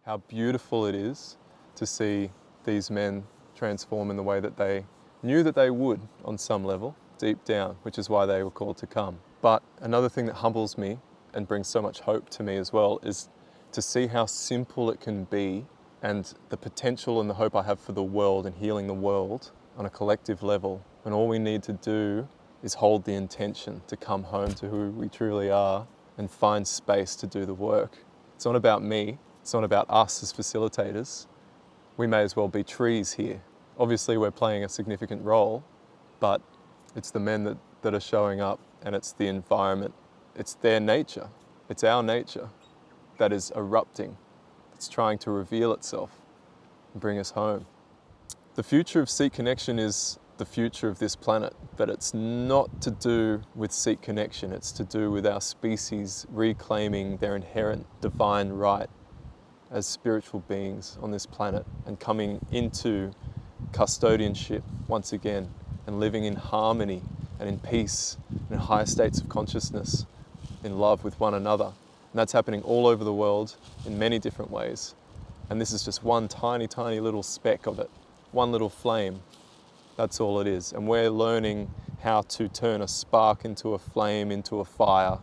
how beautiful it is to see these men transform in the way that they knew that they would on some level, deep down, which is why they were called to come. But another thing that humbles me and brings so much hope to me as well is to see how simple it can be, and the potential and the hope I have for the world and healing the world on a collective level, when all we need to do is hold the intention to come home to who we truly are and find space to do the work. It's not about me, it's not about us as facilitators. We may as well be trees here. Obviously we're playing a significant role, but it's the men that are showing up, and it's the environment. It's their nature, it's our nature that is erupting. It's trying to reveal itself and bring us home. The future of Seek Connection is the future of this planet, but it's not to do with Seek Connection. It's to do with our species reclaiming their inherent divine right as spiritual beings on this planet and coming into custodianship once again and living in harmony and in peace and in higher states of consciousness, in love with one another. And that's happening all over the world in many different ways. And this is just one tiny, tiny little speck of it, one little flame. That's all it is. And we're learning how to turn a spark into a flame, into a fire,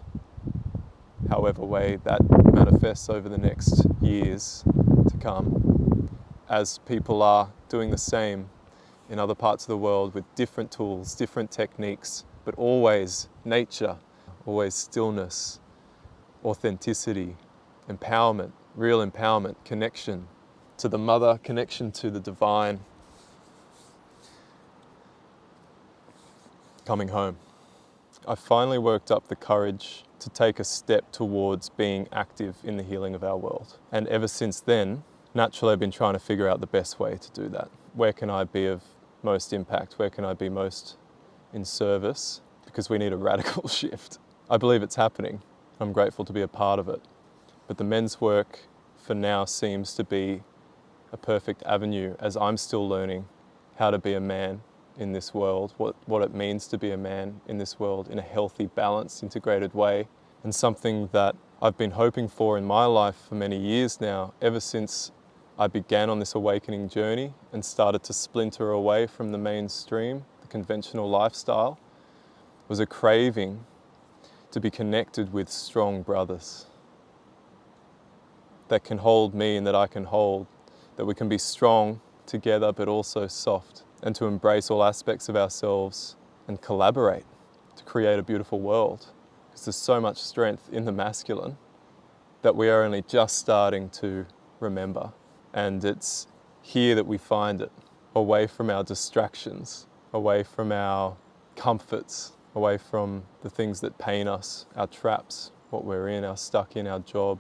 however way that manifests over the next years to come, as people are doing the same in other parts of the world with different tools, different techniques, but always nature, always stillness, authenticity, empowerment, real empowerment, connection to the mother, connection to the divine, coming home. I finally worked up the courage to take a step towards being active in the healing of our world. And ever since then, naturally I've been trying to figure out the best way to do that. Where can I be of most impact? Where can I be most in service? Because we need a radical shift. I believe it's happening. I'm grateful to be a part of it. But the men's work for now seems to be a perfect avenue, as I'm still learning how to be a man in this world, what it means to be a man in this world in a healthy, balanced, integrated way, and something that I've been hoping for in my life for many years now, ever since I began on this awakening journey and started to splinter away from the mainstream, the conventional lifestyle, was a craving to be connected with strong brothers that can hold me and that I can hold, that we can be strong together but also soft, and to embrace all aspects of ourselves and collaborate to create a beautiful world. Because there's so much strength in the masculine that we are only just starting to remember. And it's here that we find it, away from our distractions, away from our comforts, away from the things that pain us, our traps, what we're in, our stuck in, our job,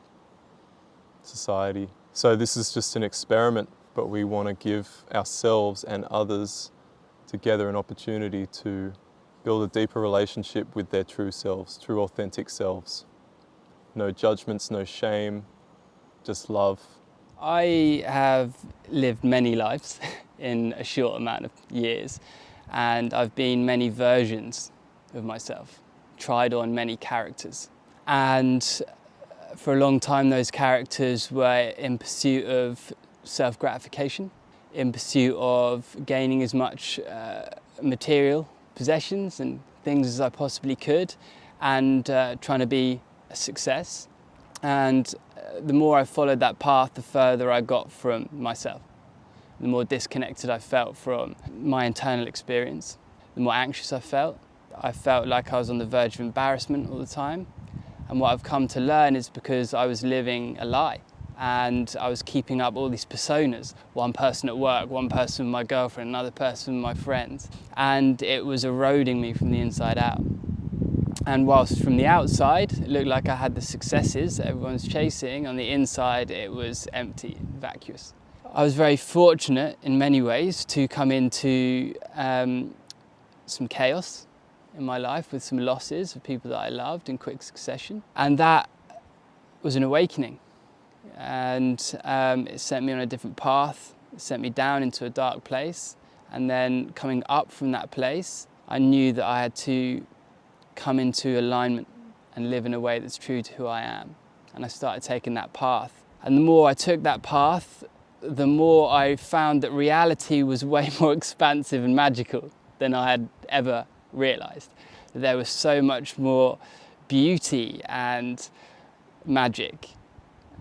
society. So this is just an experiment, but we want to give ourselves and others together an opportunity to build a deeper relationship with their true selves, true authentic selves. No judgments, no shame, just love. I have lived many lives in a short amount of years, and I've been many versions of myself, tried on many characters. And for a long time those characters were in pursuit of self-gratification, in pursuit of gaining as much material possessions and things as I possibly could, and trying to be a success. And the more I followed that path, the further I got from myself. The more disconnected I felt from my internal experience, the more anxious I felt. I felt like I was on the verge of embarrassment all the time. And what I've come to learn is because I was living a lie, and I was keeping up all these personas, one person at work, one person with my girlfriend, another person with my friends, and it was eroding me from the inside out. And whilst from the outside it looked like I had the successes that everyone's chasing, on the inside it was empty, vacuous. I was very fortunate in many ways to come into some chaos in my life with some losses of people that I loved in quick succession, and that was an awakening. And it sent me on a different path. It sent me down into a dark place, and then coming up from that place, I knew that I had to come into alignment and live in a way that's true to who I am. And I started taking that path, And the more I took that path, the more I found that reality was way more expansive and magical than I had ever realized. There was so much more beauty and magic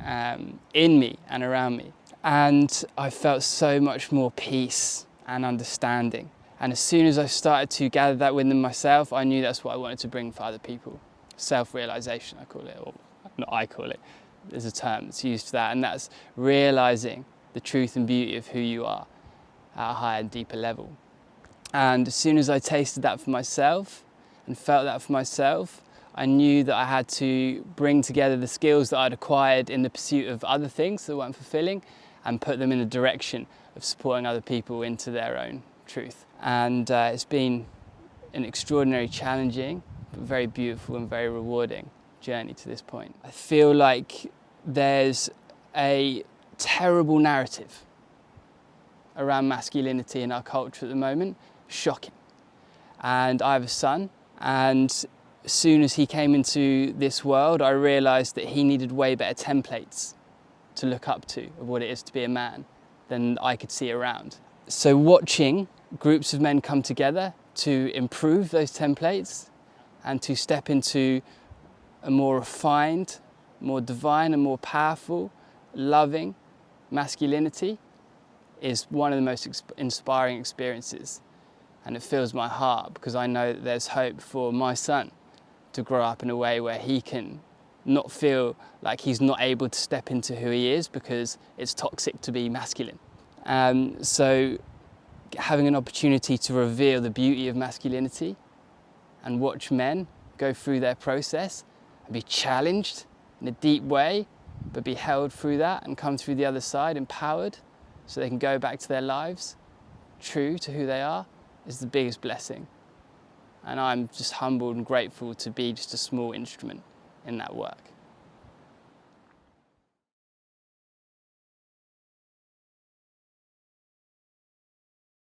in me and around me. And I felt so much more peace and understanding. And as soon as I started to gather that within myself, I knew that's what I wanted to bring for other people. Self-realization, I call it, or not I call it. There's a term that's used for that, and that's realizing the truth and beauty of who you are at a higher and deeper level. And as soon as I tasted that for myself and felt that for myself, I knew that I had to bring together the skills that I'd acquired in the pursuit of other things that weren't fulfilling and put them in the direction of supporting other people into their own truth. And it's been an extraordinary, challenging, but very beautiful and very rewarding journey to this point. I feel like there's a terrible narrative around masculinity in our culture at the moment, shocking. And I have a son, and as soon as he came into this world, I realized that he needed way better templates to look up to of what it is to be a man than I could see around. So watching groups of men come together to improve those templates and to step into a more refined, more divine and more powerful, loving masculinity is one of the most inspiring experiences. And it fills my heart because I know that there's hope for my son to grow up in a way where he can not feel like he's not able to step into who he is because it's toxic to be masculine. So having an opportunity to reveal the beauty of masculinity and watch men go through their process and be challenged in a deep way, but be held through that and come through the other side empowered so they can go back to their lives true to who they are, is the biggest blessing. And I'm just humbled and grateful to be just a small instrument in that work.